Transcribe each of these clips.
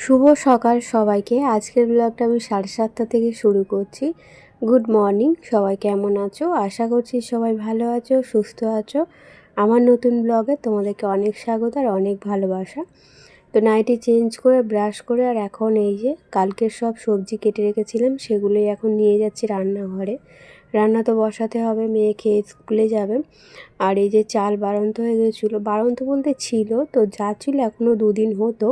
শুভ সকাল সবাইকে। আজকের ব্লগটা আমি 7:30 থেকে শুরু করছি। গুড মর্নিং, সবাই কেমন আছো? আশা করছি সবাই ভালো আছো, সুস্থ আছো। আমার নতুন ব্লগে তোমাদেরকে অনেক স্বাগত আর অনেক ভালোবাসা। তো নাইটি চেঞ্জ করে ব্রাশ করে আর এখন এই যে কালকের সব সবজি কেটে রেখেছিলাম সেগুলোই এখন নিয়ে যাচ্ছি রান্নাঘরে। রান্না তো বসাতে হবে, মেয়ে খেয়ে স্কুলে যাবে। আর এই যে চাল বাড়ন্ত হয়ে গেছিলো, বাড়ন্ত বলতে ছিল তো, যা ছিল এখনও 2 দিন হতো।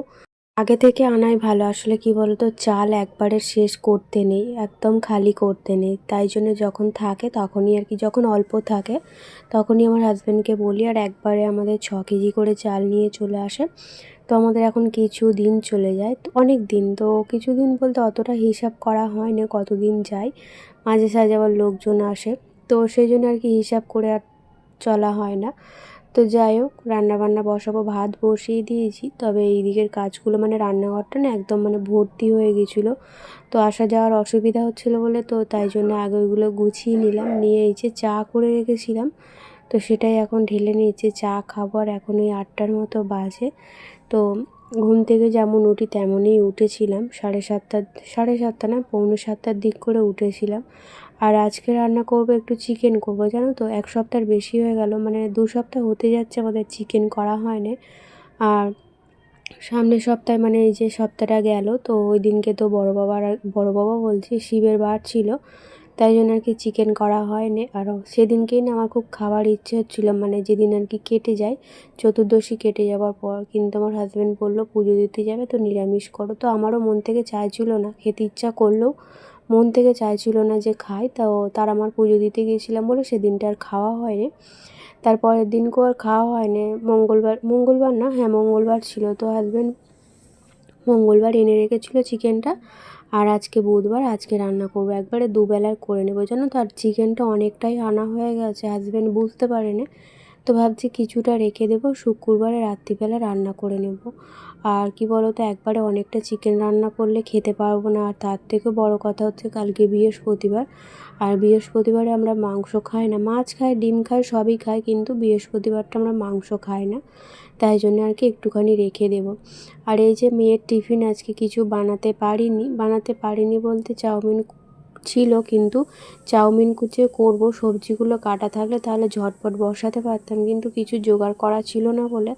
আগে থেকে আনাই ভালো। আসলে কি বলতো, চাল একবারে শেষ করতে নেই, একদম খালি করতে নেই। তাই জন্য যখন থাকে তখনই আর কি, যখন অল্প থাকে তখনই আমার হাজব্যান্ডকে বলি, আর একবারে আমাদের 6 কেজি করে চাল নিয়ে চলে আসে। তো আমাদের এখন কিছু দিন চলে যায়, তো অনেক দিন, তো কিছু দিন বলতে অতটা হিসাব করা হয় না কতদিন যায়, মাঝে সাঝে আবার লোকজন আসে, তো সেই জন্য আর কি হিসাব করে আর চলা হয় না। তো যাই হোক, রান্নাবান্না বসাবো, ভাত বসিয়ে দিয়েছি। তবে এই দিকের কাজগুলো মানে রান্নাঘরটা না একদম মানে ভর্তি হয়ে গেছিলো, তো আসা যাওয়ার অসুবিধা হচ্ছিলো বলে, তো তাই জন্য আগে ওইগুলো গুছিয়ে নিলাম। নিয়ে এই যে চা করে রেখেছিলাম, তো সেটাই এখন ঢেলে নিয়েছি, চা খাবো। আর এখন ওই 8টার মতো বাজে। তো ঘুম থেকে যেমন উঠি তেমনই উঠেছিলাম, 7:30, 7:30 না, 6:45 দিক করে উঠেছিলাম। আর আজকে রান্না করব একটু চিকেন করব, জানো তো 1 সপ্তাহের বেশি হয়ে গেল, মানে 2 সপ্তাহ হতে যাচ্ছে আমাদের চিকেন করা হয় না। আর সামনের সপ্তাহে মানে এই যে সপ্তাহটা গেল, তো ওই দিনকে তো বড় বাবা বলছি শিবের বার ছিল, তাই জন্য আর কি চিকেন করা হয়নি। আর সেদিনকেই না আমার খুব খাবার ইচ্ছে হচ্ছিলো, মানে যেদিন আর কি কেটে যায়, চতুর্দশী কেটে যাওয়ার পর। কিন্তু আমার হাজব্যান্ড বললো পুজো দিতে যাবে তো নিরামিষ করো, তো আমারও মন থেকে চাইছিল না, খেতে ইচ্ছা করলেও মন থেকে চাইছিল না যে খাই। তো তার আমার পুজো দিতে গিয়েছিলাম বলে সেদিনটা আর খাওয়া হয়নি। তারপরের দিনকেও আর খাওয়া হয়নি। মঙ্গলবার না, হ্যাঁ মঙ্গলবার ছিল, তো হাজব্যান্ড মঙ্গলবার এনে রেখেছিলো চিকেনটা। আর আজকে বুধবার, আজকে রান্না করবো, একবারে দুবেলার করে নেবো, জানো তো। আর চিকেনটা অনেকটাই আনা হয়ে গেছে, হাজব্যান্ড বুঝতে পারেনি, তো ভাবছি কিছুটা রেখে দেবো, শুক্রবারে রাত্রিবেলা রান্না করে নেব। আর কি বলো তো, একবারে অনেকটা চিকেন রান্না করলে খেতে পারবো না। আর তার থেকে বড় কথা হচ্ছে কালকে বৃহস্পতিবার, আর বৃহস্পতিবারে আমরা মাংস খাই না, মাছ খাই, ডিম খাই, সবই খাই, কিন্তু বৃহস্পতিবারটা আমরা মাংস খাই না। তাই জন্য আর কি একটুখানি রেখে দেবো। আর এই যে মেয়ের টিফিন আজকে কিছু বানাতে পারিনি বলতে চাউমিন ছিল, কিন্তু চাউমিন কুচিয়ে করবো, সবজিগুলো কাটা থাকলে তাহলে ঝটপট বসাতে পারতাম, কিন্তু কিছু জোগাড় করা ছিল না বলে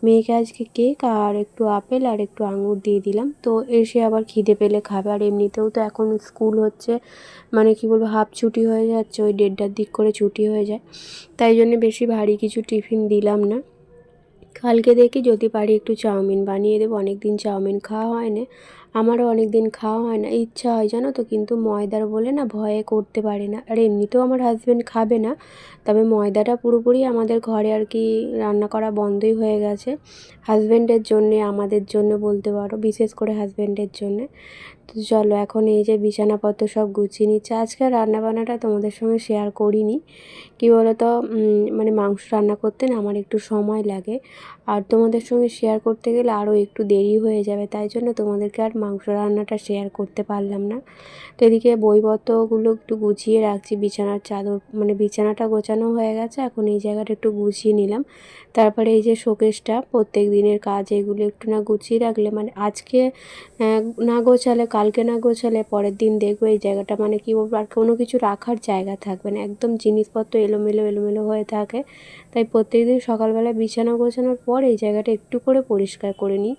মেয়েকে আজকে কেক আর একটু আপেল আর একটু আঙুর দিয়ে দিলাম। তো এসে আবার খিদে পেলে খাবে। আর এমনিতেও তো এখন স্কুল হচ্ছে, মানে কি বলবো, হাফ ছুটি হয়ে যাচ্ছে, ওই 1:30টার দিক করে ছুটি হয়ে যায়, তাই জন্য বেশি ভারী কিছু টিফিন দিলাম না। কালকে দেখি যদি পারি একটু চাউমিন বানিয়ে দেবো, অনেক দিন চাউমিন খাওয়া হয় না, আমারও অনেক দিন খাওয়া হয় না, ইচ্ছা হয় জানো তো, কিন্তু ময়দার বলে না ভয়ে করতে পারি না। আর এমনিতেও আমার হাজব্যান্ড খাবে না, তবে ময়দাটা পুরোপুরি আমাদের ঘরে আর কি রান্না করা বন্ধই হয়ে গেছে, হাজব্যান্ডের জন্যে, আমাদের জন্য বলতে পারো, বিশেষ করে হাজব্যান্ডের জন্যে। তো চলো, এখন এই যে বিছানাপত্র সব গুছিয়ে নিচ্ছে। আজকে রান্নাবান্নাটা তোমাদের সঙ্গে শেয়ার করিনি, কী বলো তো, মানে মাংস রান্না করতে না আমার একটু সময় লাগে, আর তোমাদের সঙ্গে শেয়ার করতে গেলে আরও একটু দেরি হয়ে যাবে, তাই জন্য তোমাদেরকে আর মাংস রান্নাটা শেয়ার করতে পারলাম না। তো এদিকে বইপত্রগুলো একটু গুছিয়ে রাখছি, বিছানার চাদর, মানে বিছানাটা গোছানো হয়ে গেছে, এখন এই জায়গাটা একটু গুছিয়ে নিলাম। তারপরে এই যে শোকেসটা, প্রত্যেক দিনের কাজ, এগুলো একটু না গুছিয়ে রাখলে, মানে আজকে না গোছালে, কালকে না গোছালে পরের দিন দেখবো এই জায়গাটা মানে কি বলবো, আর কোনো কিছু রাখার জায়গা থাকবে না, একদম জিনিসপত্র এলোমেলো এলোমেলো হয়ে থাকে। তাই প্রত্যেকদিন সকালবেলা বিছানা গোছানোর পর এই জায়গাটা একটু করে পরিষ্কার করে নিই।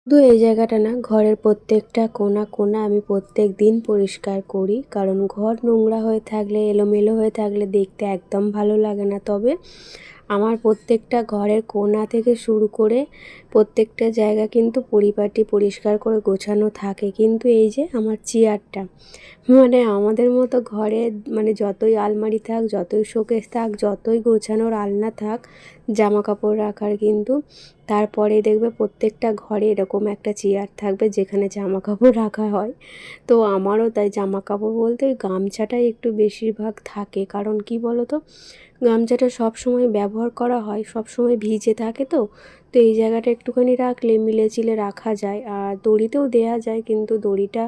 শুধু এই জায়গাটা না, ঘরের প্রত্যেকটা কোণা কোণা আমি প্রত্যেক দিন পরিষ্কার করি, কারণ ঘর নোংরা হয়ে থাকলে, এলোমেলো হয়ে থাকলে দেখতে একদম ভালো লাগে না। তবে আমার প্রত্যেকটা ঘরের কোণা থেকে শুরু করে প্রত্যেকটা জায়গা কিন্তু পরিপাটি পরিষ্কার করে গোছানো থাকে। কিন্তু এই যে আমার চেয়ারটা, মানে আমাদের মতো ঘরে মানে যতই আলমারি থাক, যতই শোকেস থাক, যতই গোছানোর আলনা থাক জামা কাপড় রাখার, কিন্তু তারপরে দেখবে প্রত্যেকটা ঘরে এরকম একটা চেয়ার থাকবে যেখানে জামা কাপড় রাখা হয়। তো আমারও তাই জামা কাপড় বলতে ওই গামছাটাই একটু বেশিরভাগ থাকে, কারণ কি বলো তো, গামছাটা সব সময় ব্যবহার করা হয়, সব সময় ভিজে থাকে তো তো এই জায়গাটা একটুখানি রাখলে মিলে চিলে রাখা যায়। আর দড়িতেও দেয়া যায়, কিন্তু দড়িটা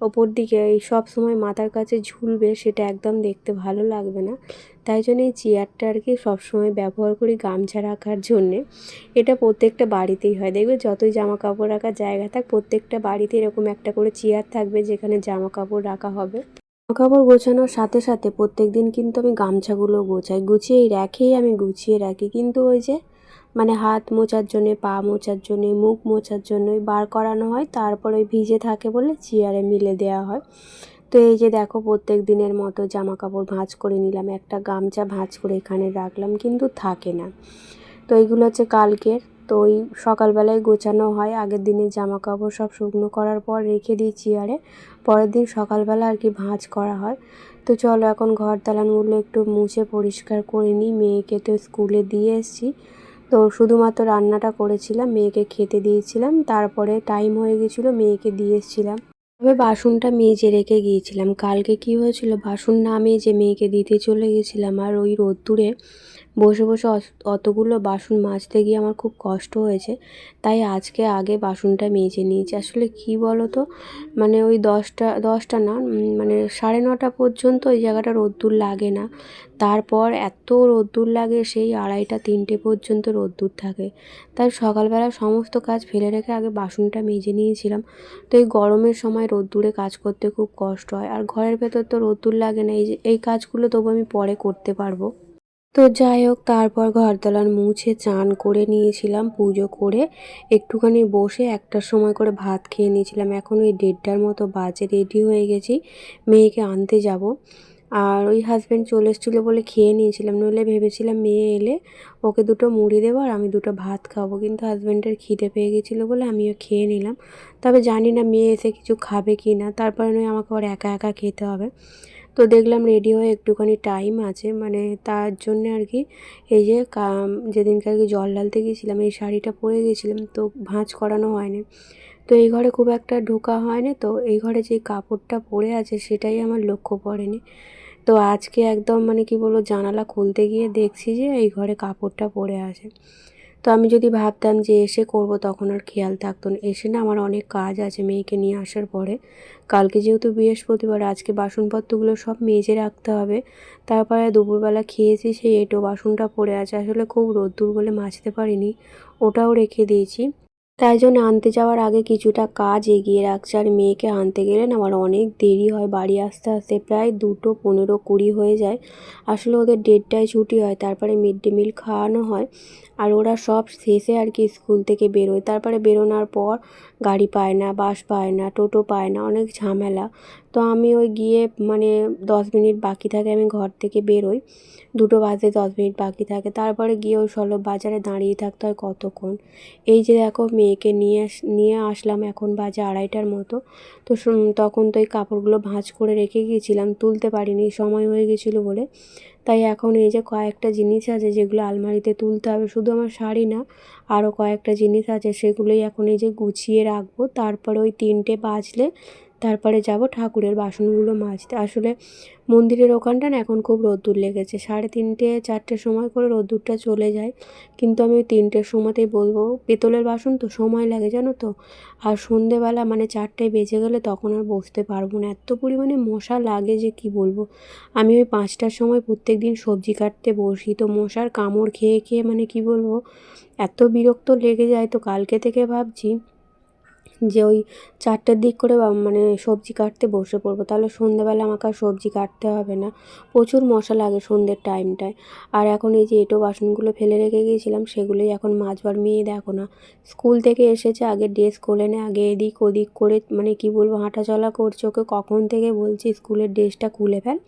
ওপর দিকে এই সব সময় মাথার কাছে ঝুলবে, সেটা একদম দেখতে ভালো লাগবে না। তাই জন্য এই চেয়ারটা আর কি সবসময় ব্যবহার করি গামছা রাখার জন্যে। এটা প্রত্যেকটা বাড়িতেই হয়, দেখবে যতই জামা কাপড় রাখার জায়গা থাক প্রত্যেকটা বাড়িতে এরকম একটা করে চেয়ার থাকবে যেখানে জামা কাপড় রাখা হবে। জামা কাপড় গোছানোর সাথে সাথে প্রত্যেক দিন কিন্তু আমি গামছাগুলো গোছাই, গুছিয়ে এই রেখেই আমি গুছিয়ে রাখি। কিন্তু ওই যে মানে হাত মোছার জন্যে, পা মোছার জন্যে, মুখ মোছার জন্যই বার করানো হয়, তারপর ওই ভিজে থাকে বলে চেয়ারে মিলে দেওয়া হয়। তো এই যে দেখো প্রত্যেক দিনের মতো জামা কাপড় ভাঁজ করে নিলাম, একটা গামছা ভাঁজ করে এখানে রাখলাম, কিন্তু থাকে না। তো এইগুলো হচ্ছে কালকের। তো ওই সকালবেলায় গোছানো হয়, আগের দিনের জামা কাপড় সব শুকনো করার পর রেখে দিই চেয়ারে, পরের দিন সকালবেলা আর কি ভাঁজ করা হয়। তো চলো এখন ঘর দালানগুলো একটু মুছে পরিষ্কার করে নিই। মেয়েকে তো স্কুলে দিয়ে এসেছি, তো শুধুমাত্র রান্নাটা করেছিলাম, মেয়েকে খেতে দিয়েছিলাম, তারপরে টাইম হয়ে গেছিলো মেয়েকে দিয়ে এসেছিলাম। তবে বাসনটা মেজে রেখে গিয়েছিলাম। কালকে কি হয়েছিল, বাসন না মেজে মেয়েকে দিতে চলে গেছিলাম, আর ওই রোদ্দুরে বসে বসে অতগুলো বাসন মাজতে গিয়ে আমার খুব কষ্ট হয়েছে। তাই আজকে আগে বাসনটা মেজে নিয়েছি। আসলে কি বলো তো, মানে ওই দশটা না, মানে 9:30 পর্যন্ত ওই জায়গাটা রোদ্দুর লাগে না। তারপর এত রোদ্দুর লাগে সেই 2:30-3টে পর্যন্ত রোদ্দুর থাকে। তাই সকালবেলা সমস্ত কাজ ফেলে রেখে আগে বাসনটা মেজে নিয়েছিলাম। তো এই গরমের সময় রোদ্দুরে কাজ করতে খুব কষ্ট হয়, আর ঘরের ভেতর তো রোদ্দুর লাগে না, এই কাজগুলো তবু আমি পরে করতে পারবো। তো যাই হোক, তারপর ঘর দালান মুছে চান করে নিয়েছিলাম, পুজো করে একটুখানি বসে 1টার সময় করে ভাত খেয়ে নিয়েছিলাম। এখন ওই 1:30টার মতো বাজে, রেডি হয়ে গেছি, মেয়েকে আনতে যাব। আর ওই হাজব্যান্ড চলে এসেছিলো বলে খেয়ে নিয়েছিলাম, নইলে ভেবেছিলাম মেয়ে এলে ওকে দুটো মুড়ি দেবো আর আমি দুটো ভাত খাবো, কিন্তু হাজব্যান্ডের খিদে পেয়ে গেছিলো বলে আমিও খেয়ে নিলাম। তবে জানি না মেয়ে এসে কিছু খাবে কি না, তারপরে নয় আমাকে আবার একা একা খেতে হবে। তো দেখলাম রেডি হয়ে একটুখানি টাইম আছে, মানে তার জন্যে আর কি এই যে যেদিনকে আর কি জল ঢালতে গিয়েছিলাম এই শাড়িটা পরে গেছিলাম, তো ভাঁজ করানো হয়নি। তো এই ঘরে খুব একটা ঢোকা হয়নি, তো এই ঘরে যে কাপড়টা পরে আছে সেটাই আমার লক্ষ্য পড়েনি। তো আজকে একদম মানে কি বলবো, জানালা খুলতে গিয়ে দেখছি যে এই ঘরে কাপড়টা পরে আছে। তো আমি যদি ভাবতাম যে এসে করব তখন আর খেয়াল থাকতো না। এসে না আমার অনেক কাজ আছে মেয়েকে নিয়ে আসার পরে। কালকে যেহেতু বৃহস্পতিবার, আজকে বাসনপত্রগুলো সব মেজে রাখতে হবে। তারপরে দুপুরবেলা খেয়েছি, সেই এঁটো বাসনটা পড়ে আছে, আসলে খুব রোদ্দুর বলে মাজতে পারিনি, ওটাও রেখে দিয়েছি। তাই জন্য আনতে যাওয়ার আগে কিছুটা কাজ এগিয়ে রাখছি। আর মেয়েকে আনতে গেলে না আমার অনেক দেরি হয়, বাড়ি আসতে আসতে প্রায় 2:15-20 হয়ে যায়। আসলে ওদের 1:30টায় ছুটি হয়, তারপরে মিড ডে মিল খাওয়ানো হয়, আর ওরা সব শেষে আর কি স্কুল থেকে বেরোয়। তারপরে বেরোনোর পর গাড়ি পায় না, বাস পায় না, টোটো পায় না, অনেক ঝামেলা। তো আমি ওই গিয়ে মানে 10 মিনিট বাকি থাকে আমি ঘর থেকে বেরোই, 2টো বাজতে 10 মিনিট বাকি থাকে, তারপরে গিয়ে ওই সলভ বাজারে দাঁড়িয়ে থাকতে হয় কতক্ষণ। এই যে দেখো মেয়েকে নিয়ে আসলাম, এখন বাজে 2:30টার মতো। তো তখন তো এই কাপড়গুলো ভাঁজ করে রেখে গিয়েছিলাম, তুলতে পারিনি সময় হয়ে গেছিলো বলে। তাই এখন এই যে কয়েকটা জিনিস আছে যেগুলো আলমারিতে তুলতে হবে, শুধু আমার শাড়ি না, আরও কয়েকটা জিনিস আছে, সেগুলোই এখন এই যে গুছিয়ে রাখবো। তারপরে ওই 3টে বাজলে তারপরে যাব ঠাকুরের বাসনগুলো মাজতে। আসলে মন্দিরের ওখানটা না এখন খুব রোদ্দুর লেগেছে, 3:30-4টের সময় করে রোদ্দুরটা চলে যায়, কিন্তু আমি ওই 3টের সময়তেই বলবো, পেতলের বাসন তো সময় লাগে জানো তো। আর সন্ধেবেলা মানে 4টায় বেজে গেলে তখন আর বসতে পারবো না, এত পরিমাণে মশা লাগে যে কি বলবো। আমি ওই 5টার সময় প্রত্যেক দিন সবজি কাটতে বসি, তো মশার কামড় খেয়ে খেয়ে মানে কি বলবো, এত বিরক্ত লেগে যায়। তো কালকে থেকে ভাবছি যে ওই 4টের দিক করে মানে সবজি কাটতে বসে পড়বো, তাহলে সন্ধ্যেবেলা আমাকে আর সবজি কাটতে হবে না। প্রচুর মশা লাগে সন্ধ্যের টাইমটায়। আর এখন এই যে এঁটো বাসনগুলো ফেলে রেখে গিয়েছিলাম সেগুলোই এখন মাজবার। মেয়ে দেখো না, স্কুল থেকে এসেছে, আগে ড্রেস খোলে না, আগে এদিক ওদিক করে মানে কি বলবো হাঁটাচলা করছে। ওকে কখন থেকে বলছি স্কুলের ড্রেসটা খুলে ফেল,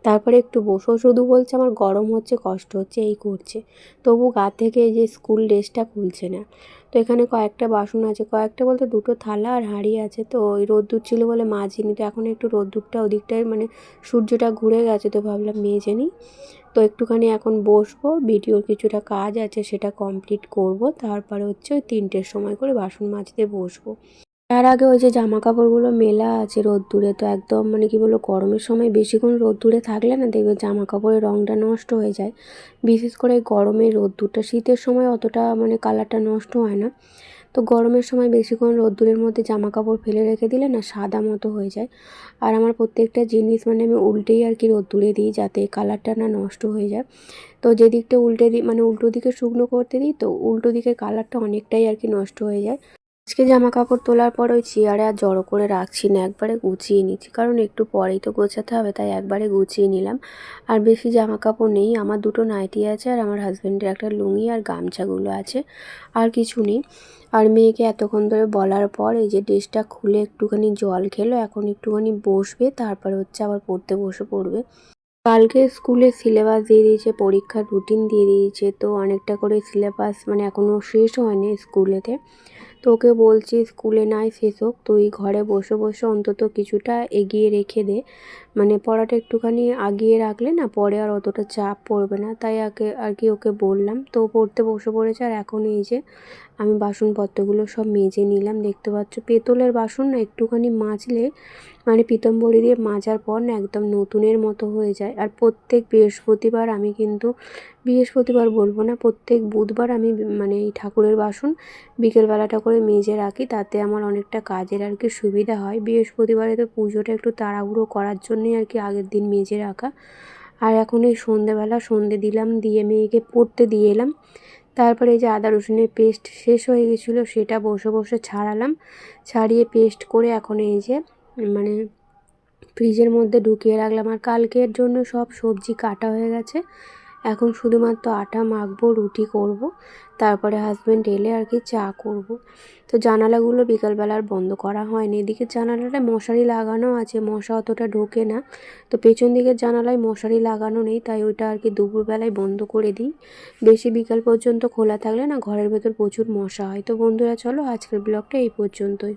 তারপরে একটু বসো, শুধু বলছে আমার গরম হচ্ছে, কষ্ট হচ্ছে, এই করছে, তবু গা থেকে এই যে স্কুল ড্রেসটা খুলছে না। তো এখানে কয়েকটা বাসন আছে, কয়েকটা বলতে 2টো থালা আর হাঁড়ি আছে, তো ওই রোদ্দুর ছিল বলে মাজিনি। তো এখন একটু রোদ্দুরটা ওদিকটায় মানে সূর্যটা ঘুরে গেছে, তো ভাবলাম মেজে নিই। তো একটুখানি এখন বসবো, ভিডিওর কিছুটা কাজ আছে সেটা কমপ্লিট করব, তারপরে হচ্ছে ওই 3টের সময় করে বাসন মাজতে বসবো। তার আগে ওই যে জামা কাপড়গুলো মেলা আছে রোদ্দুরে, তো একদম মানে কি বলবো, গরমের সময় বেশিক্ষণ রোদ্দুরে থাকলে না দেখবে জামা কাপড়ের রঙটা নষ্ট হয়ে যায়। বিশেষ করে গরমের রোদ্দুরটা, শীতের সময় অতটা মানে কালারটা নষ্ট হয় না, তো গরমের সময় বেশিক্ষণ রোদ্দুরের মধ্যে জামা কাপড় ফেলে রেখে দিলে না সাদা মতো হয়ে যায়। আর আমার প্রত্যেকটা জিনিস মানে আমি উল্টেই আর কি রোদ্দুরে দিই, যাতে কালারটা না নষ্ট হয়ে যায়। তো যে দিকটা উল্টে দিই মানে উল্টো দিকে শুকনো করতে দিই, তো উল্টো দিকে কালারটা অনেকটাই আর কি নষ্ট হয়ে যায়। আজকে জামা কাপড় তোলার পর ওই চেয়ারে আর জড়ো করে রাখছি না, একবারে গুছিয়ে নিচ্ছি, কারণ একটু পরেই তো গোছাতে হবে, তাই একবারে গুছিয়ে নিলাম। আর বেশি জামা কাপড় নেই, আমার দুটো নাইটি আছে আর আমার হাজব্যান্ডের একটা লুঙ্গি আর গামছাগুলো আছে, আর কিছু নেই। আর মেয়েকে এতক্ষণ ধরে বলার পর এই যে ড্রেসটা খুলে একটুখানি জল খেলো, এখন একটুখানি বসবে, তারপর হচ্ছে আবার পড়তে বসে পড়বে। কালকে স্কুলে সিলেবাস দিয়ে দিয়েছে, পরীক্ষার রুটিন দিয়ে দিয়েছে, তো অনেকটা করে সিলেবাস মানে এখনও শেষ হয়নি স্কুলেতে। তো ওকে বলছি স্কুলে নাই শেষ হোক, তুই ঘরে বসে বসে অন্তত কিছুটা এগিয়ে রেখে দে, মানে পড়াটা একটুখানি আগিয়ে রাখলে না পরে আর অতটা চাপ পড়বে না, তাই আর কি ওকে বললাম। তো পড়তে বসে পড়েছে। আর এখন এই যে আমি বাসনপত্রগুলো সব মেজে নিলাম, দেখতে পাচ্ছ পেতলের বাসন না একটুখানি মাজলে মানে পিতম্বরী দিয়ে মাজার পর না একদম নতুনের মতো হয়ে যায়। আর প্রত্যেক বৃহস্পতিবার আমি কিন্তু, বৃহস্পতিবার বলবো না, প্রত্যেক বুধবার আমি মানে এই ঠাকুরের বাসন বিকেলবেলাটা করে মেজে রাখি, তাতে আমার অনেকটা কাজের আর কি সুবিধা হয়। বৃহস্পতিবারে তো পুজোটা একটু তাড়াহুড়ো করার জন্যই আর কি আগের দিন মেজে রাখা। আর এখন এই সন্ধেবেলা সন্ধে দিলাম, দিয়ে মেয়েকে পড়তে দিয়ে এলাম। তারপরে এই যে আদা রসুনের পেস্ট শেষ হয়ে গেছিলো, সেটা বসে বসে ছাড়ালাম, ছাড়িয়ে পেস্ট করে এখন এই যে মানে ফ্রিজের মধ্যে ঢুকিয়ে রাখলাম। আর কালকের জন্য সব সবজি কাটা হয়ে গেছে, এখন শুধুমাত্র আটা মাখবো, রুটি করব, তারপরে হাজব্যান্ড এলে আর কি চা করব। তো জানালাগুলো বিকালবেলা আর বন্ধ করা হয়নি, এদিকে জানালাটা মশারি লাগানো আছে, মশা অতটা ঢোকে না। তো পেছন দিকের জানালায় মশারি লাগানো নেই, তাই ওইটা আর কি দুপুরবেলায় বন্ধ করে দিই। বেশি বিকাল পর্যন্ত খোলা থাকলে না ঘরের ভেতর প্রচুর মশা হয়। তো বন্ধুরা চলো আজকের ব্লগটা এই পর্যন্তই।